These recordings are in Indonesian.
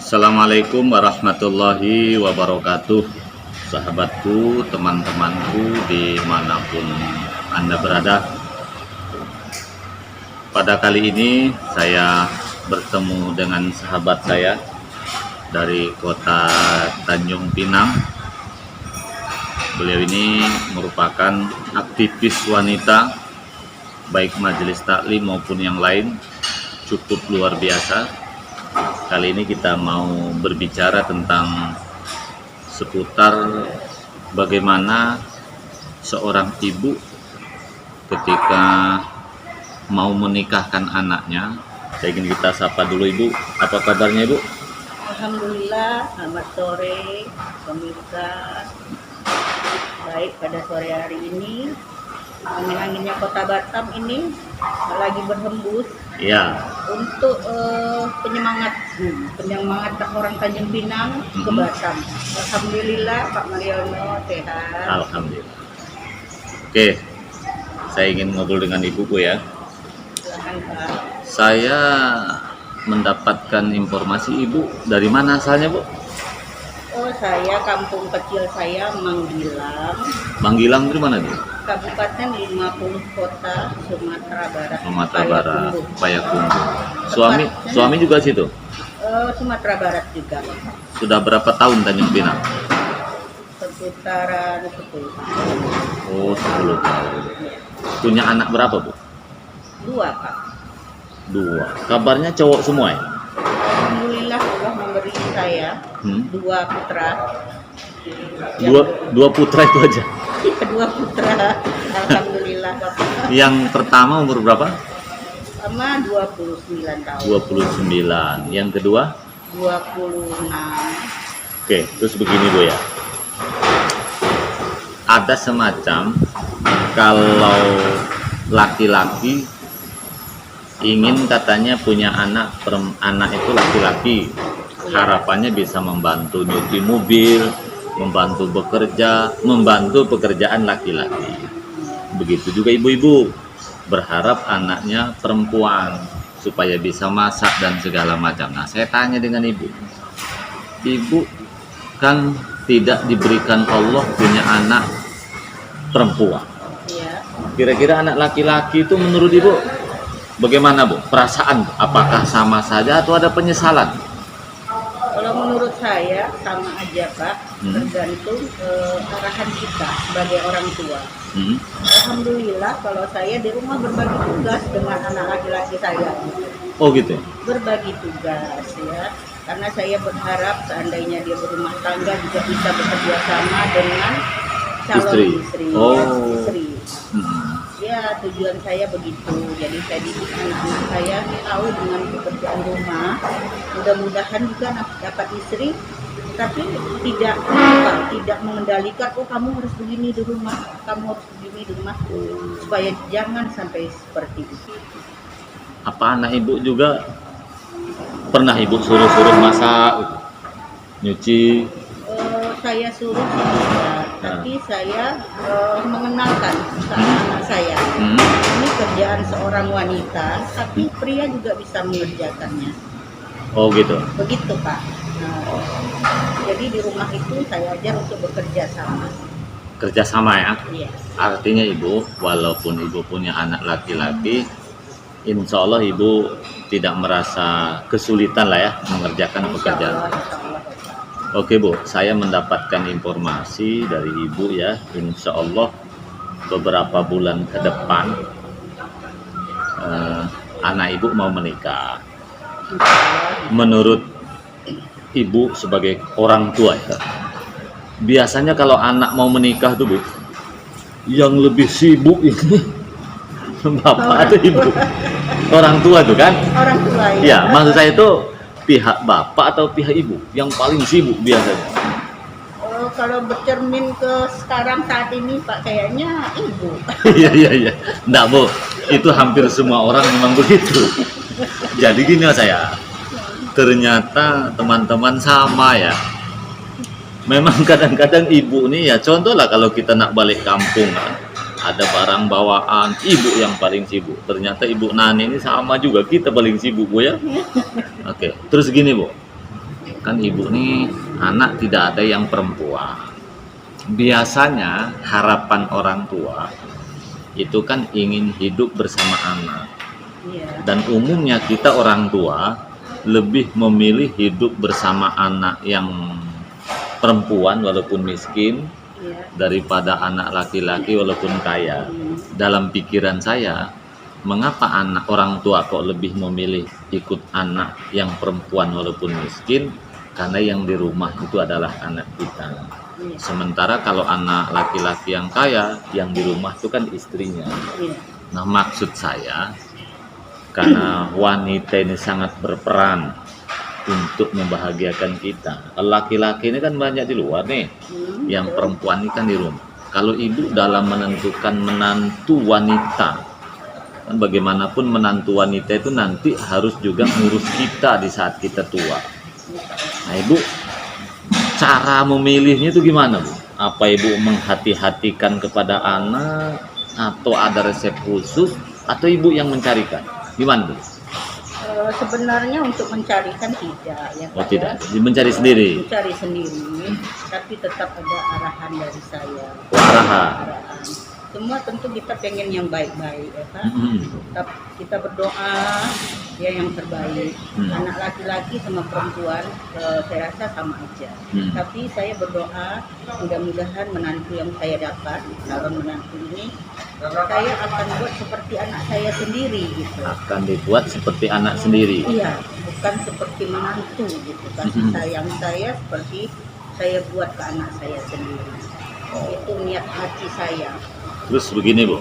Assalamualaikum warahmatullahi wabarakatuh. Sahabatku, teman-temanku dimanapun Anda berada. Pada kali ini saya bertemu dengan sahabat saya dari kota Tanjung Pinang. Beliau ini merupakan aktivis wanita, baik majelis taklim maupun yang lain, cukup luar biasa. Kali ini kita mau berbicara tentang seputar bagaimana seorang ibu ketika mau menikahkan anaknya. Saya ingin kita sapa dulu Ibu. Apa kabarnya Ibu? Alhamdulillah, selamat sore pemirsa. Baik, pada sore hari ini angin-anginnya kota Batam ini lagi berhembus. Ya. Untuk penyemangat orang Tanjung Pinang ke Batam. Alhamdulillah Pak Mariono sehat. Alhamdulillah. Oke, saya ingin ngobrol dengan Ibuku ya. Silakan Pak. Saya mendapatkan informasi Ibu dari mana asalnya Bu? Oh, saya kampung kecil saya Manggilang, Manggilang dari mana Bu? Kabupaten 50 Kota, Sumatera Barat. Sumatera Barat, Payakumbuh. Payakumbuh. Suami juga situ? Sumatera Barat juga. Sudah berapa tahun Tanjung Pinang? Seputaran 10. Oh, 10 tahun. Punya anak berapa Bu? 2 Pak. 2. Kabarnya cowok semua ya? Alhamdulillah Allah memberi saya 2 putra. Dua putra itu aja? 2 putra. Alhamdulillah Bapak. Yang pertama umur berapa? Sama 29 tahun. 29. Yang kedua? 26. Oke, terus begini Bu ya. Ada semacam kalau laki-laki ingin katanya punya anak itu laki-laki, harapannya bisa membantu nyuci mobil, membantu bekerja, membantu pekerjaan laki-laki. Begitu juga ibu-ibu berharap anaknya perempuan supaya bisa masak dan segala macam. Nah, saya tanya dengan ibu kan tidak diberikan Allah punya anak perempuan. Iya. Kira-kira anak laki-laki itu menurut ibu bagaimana Bu? Perasaan apakah sama saja atau ada penyesalan? Kalau menurut saya sama aja Pak, tergantung arahan kita sebagai orang tua. Alhamdulillah kalau saya di rumah berbagi tugas dengan anak laki-laki saya. Oh gitu. Berbagi tugas ya, karena saya berharap seandainya dia berumah tangga juga bisa bekerja sama dengan calon istri. Oh. Istri. Ya, tujuan saya begitu. Jadi saya didik anak-anak saya tahu dengan pekerjaan rumah. Mudah-mudahan juga dapat istri, tapi tidak mengendalikan. Oh, kamu harus begini di rumah, kamu harus begini di rumah, supaya jangan sampai seperti itu. Apa anak ibu juga pernah ibu suruh masak, nyuci? Saya suruh tidak, tapi saya mengenalkan ke anak-anak saya. Ini kerjaan seorang wanita, tapi pria juga bisa mengerjakannya. Oh gitu. Begitu Pak. Jadi di rumah itu saya ajar untuk bekerja sama. Kerja sama ya? Iya. Artinya ibu, walaupun ibu punya anak laki-laki, insya Allah ibu tidak merasa kesulitan lah ya mengerjakan pekerjaan. Insya Allah. Oke Bu, saya mendapatkan informasi dari Ibu ya, insya Allah beberapa bulan ke depan anak Ibu mau menikah. Menurut Ibu sebagai orang tua ya, biasanya kalau anak mau menikah tuh Bu, yang lebih sibuk ini bapak atau Ibu? Orang tua tuh kan? Orang tua ya. Ya, maksud saya itu pihak bapak atau pihak ibu yang paling sibuk biasanya? Kalau bercermin ke sekarang saat ini Pak, kayaknya ibu. Iya. Enggak Bu, itu hampir semua orang memang begitu. Jadi gini saya, ternyata teman-teman sama ya. Memang kadang-kadang ibu nih ya, contoh lah kalau kita nak balik kampung kan, ada barang bawaan, ibu yang paling sibuk. Ternyata Ibu Nani ini sama juga, kita paling sibuk Bu ya. Oke, terus gini Bu, kan ibu nih anak tidak ada yang perempuan. Biasanya harapan orang tua itu kan ingin hidup bersama anak. Iya. Dan umumnya kita orang tua lebih memilih hidup bersama anak yang perempuan walaupun miskin Iya. daripada anak laki-laki walaupun kaya. Dalam pikiran saya, mengapa anak orang tua kok lebih memilih ikut anak yang perempuan walaupun miskin? Karena yang di rumah itu adalah anak kita. Iya. Sementara kalau anak laki-laki yang kaya, yang di rumah itu kan istrinya. Iya. Nah, maksud saya, karena wanita ini sangat berperan untuk membahagiakan kita. Laki-laki ini kan banyak di luar nih, yang perempuan ini kan di rumah. Kalau ibu dalam menentukan menantu wanita, kan bagaimanapun menantu wanita itu nanti harus juga ngurus kita di saat kita tua. Nah, ibu cara memilihnya itu gimana, Bu? Apa ibu menghati-hatikan kepada anak atau ada resep khusus atau ibu yang mencarikan? Gimana, Bu? Sebenarnya untuk mencarikan tidak ya Pak. Oh, tidak. Mencari sendiri. Mencari sendiri, tapi tetap ada arahan dari saya. Oh, arahan. Semua tentu kita pengen yang baik-baik ya Pak. Tetap kita berdoa ya yang terbaik. Anak laki-laki sama perempuan saya rasa sama aja. Tapi saya berdoa mudah-mudahan menantu yang saya dapat, calon menantu ini saya akan buat seperti anak saya sendiri gitu. Akan dibuat seperti anak sendiri. Iya, bukan seperti menantu gitu. Kasih sayang saya seperti saya buat ke anak saya sendiri. Itu niat hati saya. Terus begini, Bu.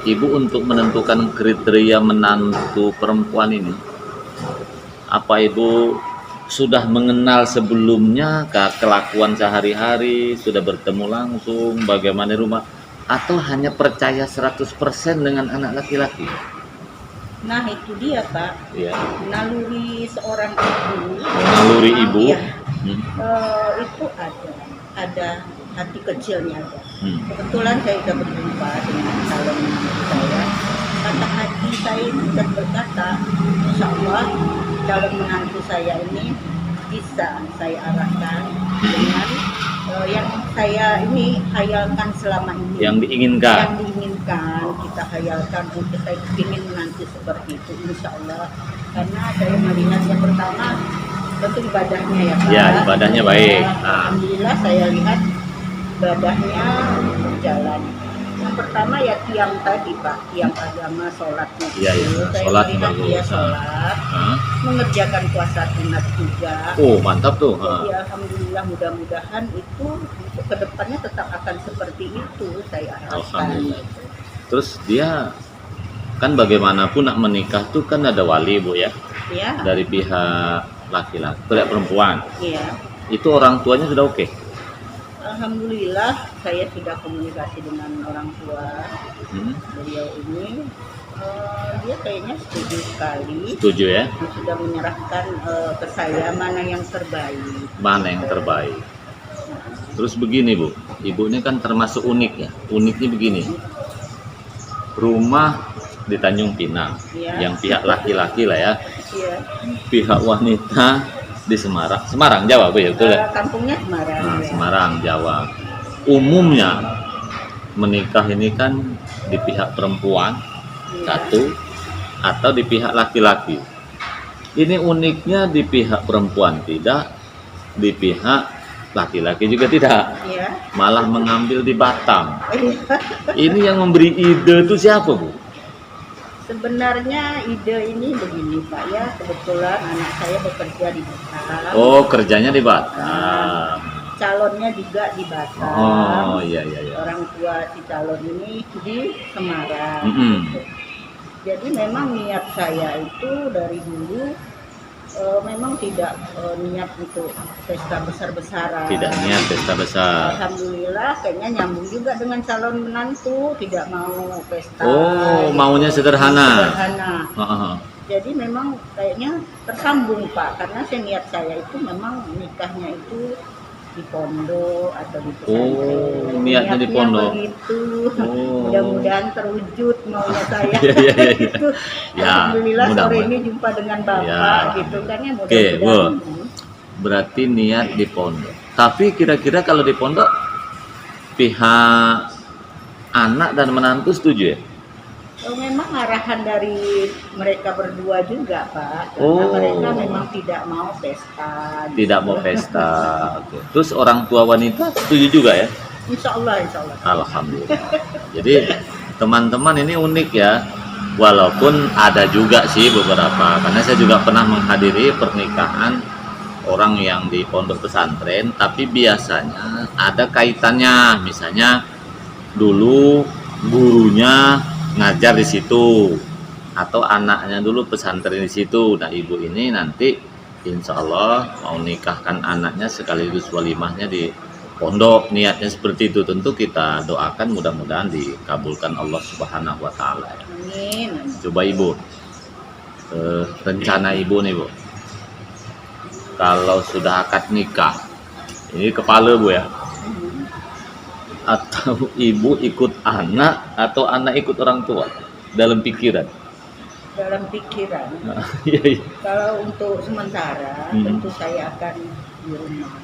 Ibu untuk menentukan kriteria menantu perempuan ini, apa ibu sudah mengenal sebelumnya kelakuan sehari-hari, sudah bertemu langsung, bagaimana rumah, atau hanya percaya 100% dengan anak laki-laki? Nah itu dia Pak, Ya. naluri seorang ibu. Naluri ibu? Iya. Itu ada hati kecilnya ada. Kebetulan saya sudah berjumpa dengan calon menantu saya. Kata hati saya sudah berkata, insya Allah calon menantu saya ini bisa saya arahkan dengan yang saya ini hayalkan selama ini. Yang diinginkan. Yang diinginkan kita hayalkan untuk saya ingin menantu seperti itu, insya Allah. Karena saya melihat yang pertama tentu ibadahnya ya Pak. Ya, ibadahnya baik. Alhamdulillah saya lihat ibadahnya berjalan. Yang pertama ya tiang tadi Pak, tiang agama sholatnya. Iya, iya. Saya Sholat melihat bagus. dia sholat, mengerjakan puasa sunat juga. Oh, mantap tuh. Jadi alhamdulillah mudah-mudahan itu untuk kedepannya tetap akan seperti itu saya harapkan. Alhamdulillah. Terus dia kan bagaimanapun nak menikah tuh kan ada wali, Bu ya. Ya. Dari pihak laki-laki, pihak perempuan. Iya. Itu orang tuanya sudah oke. Alhamdulillah saya sudah komunikasi dengan orang tua beliau ini. Dia kayaknya setuju sekali. Setuju ya? Sudah menyerahkan ke saya mana yang terbaik. Mana yang terbaik. Terus begini Bu, ibu ini kan termasuk unik ya. Uniknya begini, rumah di Tanjung Pinang, Ya. yang pihak laki-laki lah ya. Iya. Pihak wanita di Semarang, Semarang Jawa Bu ya, betul ya? Kampungnya Semarang. Nah, Ya. Semarang Jawa. Umumnya menikah ini kan di pihak perempuan satu atau di pihak laki-laki. Ini uniknya di pihak perempuan tidak, di pihak laki-laki juga tidak. Iya. Malah mengambil di Batam. Iya. Ini yang memberi ide itu siapa, Bu? Sebenarnya ide ini begini Pak ya, kebetulan anak saya bekerja di Batam. Oh, kerjanya di Batam. Calonnya juga di Batam. Oh, iya iya iya. Orang tua si calon ini di Semarang. Jadi memang niat saya itu dari dulu memang tidak niat untuk pesta besar-besaran. Tidak niat pesta besar. Alhamdulillah kayaknya nyambung juga dengan calon menantu, tidak mau pesta. Oh, maunya sederhana. Sederhana. Jadi memang kayaknya tersambung Pak, karena saya niat saya itu memang nikahnya itu di pondok atau di pesantren. Niatnya di pondok. Begitu. Mudah-mudahan terwujud maunya saya. Iya. Gitu. Ya, Alhamdulillah sore mudah-mudahan. ini jumpa dengan Bapak Ya. gitu kan ya, Oke, Bu. mudah-mudahan. berarti niat di pondok. Tapi kira-kira kalau di pondok pihak anak dan menantu setuju ya? Memang arahan dari mereka berdua juga, Pak. Karena Oh. mereka memang tidak mau pesta. Tidak mau pesta. Oke. Terus orang tua wanita setuju juga ya? Insya Allah, insya Allah. Alhamdulillah. Jadi teman-teman ini unik ya. Walaupun ada juga sih beberapa, karena saya juga pernah menghadiri pernikahan orang yang di pondok pesantren, tapi biasanya ada kaitannya. Misalnya dulu gurunya ngajar di situ, atau anaknya dulu pesantren di situ. Nah, ibu ini nanti insya Allah mau nikahkan anaknya sekaligus walimahnya di pondok, niatnya seperti itu. Tentu kita doakan mudah-mudahan dikabulkan Allah Subhanahu wa taala. Amin. Coba Ibu, rencana Ibu nih Bu, kalau sudah akad nikah, ini kepala Bu ya, atau Ibu ikut anak atau anak ikut orang tua dalam pikiran? Dalam pikiran, Iya, iya. kalau untuk sementara tentu saya akan di rumah.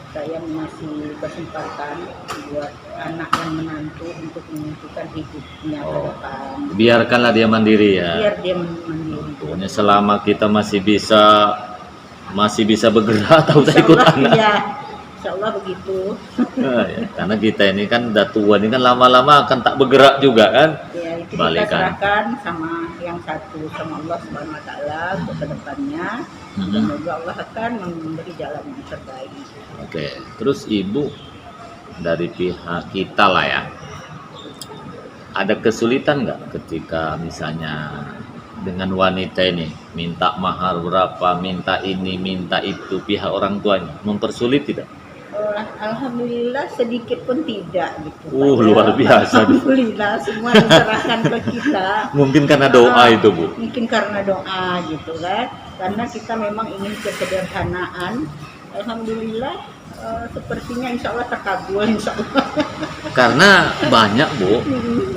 Saya masih kesempatan buat anak dan menantu untuk menentukan hidupnya ke depan. Biarkanlah dia mandiri ya. Biar dia mandiri. Pokoknya selama kita masih bisa bergerak, tahu saya ikut anak. Iya, insya Allah begitu. Nah, ya. Karena kita ini kan udah tua, ini kan lama-lama akan tak bergerak juga kan. Ya, itu Balikan. kita serahkan sama yang satu, sama Allah Subhanahu wa taala untuk kedepannya. Semoga Allah akan memberi jalan yang terbaik. Oke, terus Ibu dari pihak kita lah ya, ada kesulitan nggak ketika misalnya dengan wanita ini minta mahar berapa, minta ini, minta itu, pihak orang tuanya mempersulit tidak? Alhamdulillah sedikit pun tidak gitu. Luar biasa. Alhamdulillah semua diserahkan ke kita. Mungkin karena doa itu Bu. Mungkin karena doa gitu kan. Karena kita memang ingin kesederhanaan. Alhamdulillah sepertinya insya Allah terkabul insya Allah. Karena banyak Bu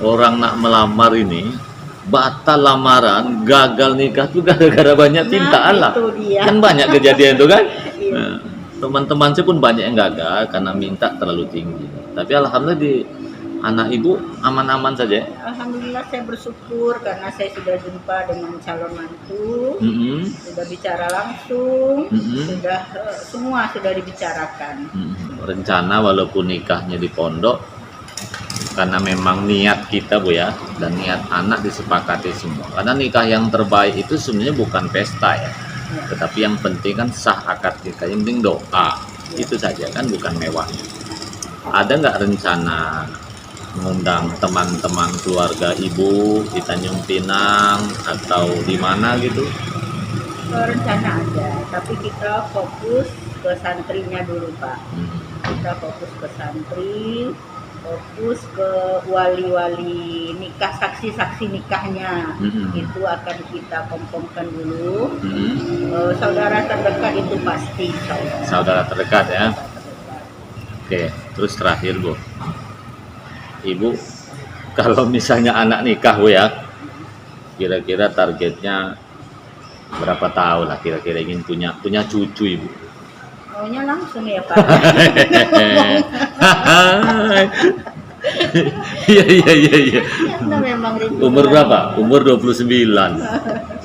orang nak melamar ini batal lamaran, gagal nikah tuh gara-gara banyak cintaan lah. Itu dia. Kan banyak kejadian itu kan. Iya. Nah, teman-teman saya pun banyak yang gagal karena minta terlalu tinggi. Tapi alhamdulillah di anak Ibu aman-aman saja. Alhamdulillah saya bersyukur karena saya sudah jumpa dengan calon mantu, sudah bicara langsung, sudah semua sudah dibicarakan. Rencana walaupun nikahnya di pondok, karena memang niat kita Bu ya, dan niat anak disepakati semua. Karena nikah yang terbaik itu sebenarnya bukan pesta ya, tetapi yang penting kan sah akad nikah, yang penting doa, itu saja kan, bukan mewah. Ada nggak rencana mengundang teman-teman keluarga Ibu di Tanjung Pinang atau di mana gitu? Rencana ada, tapi kita fokus ke santrinya dulu Pak. Kita fokus ke santri, fokus ke wali-wali nikah, saksi-saksi nikahnya. Itu akan kita kompomkan dulu. Saudara terdekat itu pasti saudara terdekat ya. Oke, terus terakhir Bu, Ibu kalau misalnya anak nikah Bu ya, kira-kira targetnya berapa tahun lah, kira-kira ingin punya cucu Ibu? Maunya langsung ya Pak. Iya. Karena memang Umur berapa? Umur 29.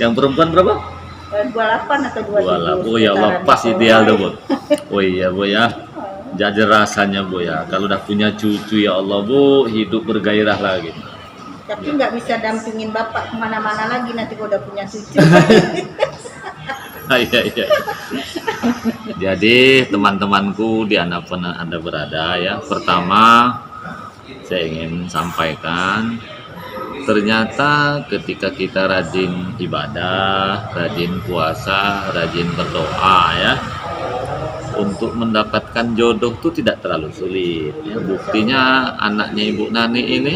Yang perempuan berapa? 28 atau 27. 28. Oh ya Allah, pas ideal tuh Bu. Oh iya Bu ya. Jadi rasanya Bu ya, kalau udah punya cucu ya Allah Bu, hidup bergairah lagi. Tapi nggak bisa dampingin bapak kemana-mana lagi nanti kalau udah punya cucu. Iya. Jadi teman-temanku di dimanapun Anda berada ya, pertama saya ingin sampaikan, ternyata ketika kita rajin ibadah, rajin puasa, rajin berdoa ya, untuk mendapatkan jodoh itu tidak terlalu sulit ya. Buktinya anaknya Ibu Nani ini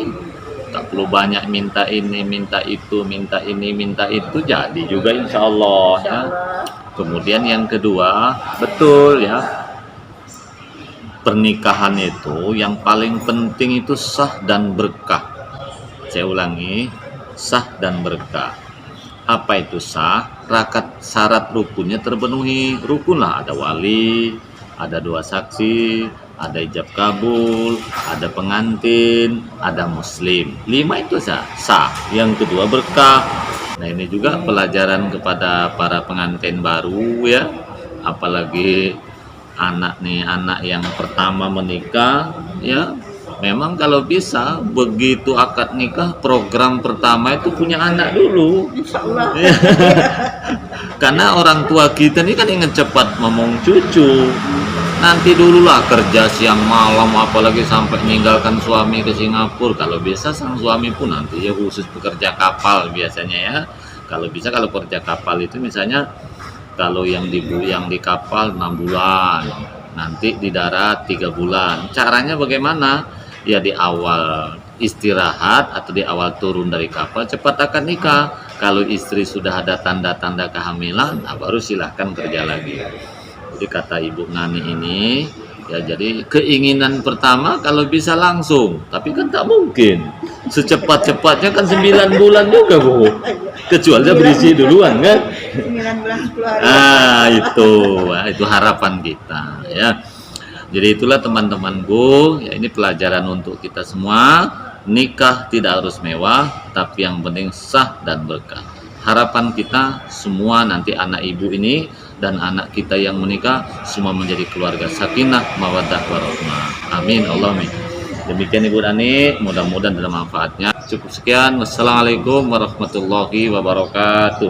tak perlu banyak minta ini, minta itu, minta ini, minta itu, jadi juga insya Allah ya. Kemudian yang kedua, betul ya, pernikahan itu yang paling penting itu sah dan berkah. Saya ulangi, sah dan berkah. Apa itu sah? Syarat rukunnya terpenuhi. Rukun lah, ada wali, ada 2 saksi, ada ijab kabul, ada pengantin, ada muslim. 5 itu sah. Yang kedua berkah. Nah ini juga pelajaran kepada para pengantin baru ya, apalagi anak yang pertama menikah ya. Memang kalau bisa begitu akad nikah, program pertama itu punya anak dulu. Insya Allah. Karena orang tua kita ini kan ingin cepat ngomong cucu. Nanti dululah kerja siang malam, apalagi sampai meninggalkan suami ke Singapura. Kalau bisa sang suami pun nanti ya khusus pekerja kapal biasanya ya. Kalau bisa, kalau pekerja kapal itu misalnya kalau yang di kapal 6 bulan, nanti di darat 3 bulan. Caranya bagaimana? Ya di awal istirahat atau di awal turun dari kapal cepat akan nikah. Kalau istri sudah ada tanda-tanda kehamilan, nah baru silahkan kerja lagi. Jadi kata Ibu Nani ini, ya jadi keinginan pertama kalau bisa langsung, tapi kan tak mungkin. Secepat-cepatnya kan 9 bulan juga Bu. Kecuali dia berisi duluan kan. 9 bulan 10 hari. Itu harapan kita ya. Jadi itulah teman-temanku, ya ini pelajaran untuk kita semua. Nikah tidak harus mewah, tapi yang penting sah dan berkah. Harapan kita semua nanti anak ibu ini dan anak kita yang menikah semua menjadi keluarga sakinah, mawaddah, warahmah. Amin Allahumma. Demikian Ibu Dani, mudah-mudahan ada manfaatnya. Cukup sekian. Wassalamualaikum warahmatullahi wabarakatuh.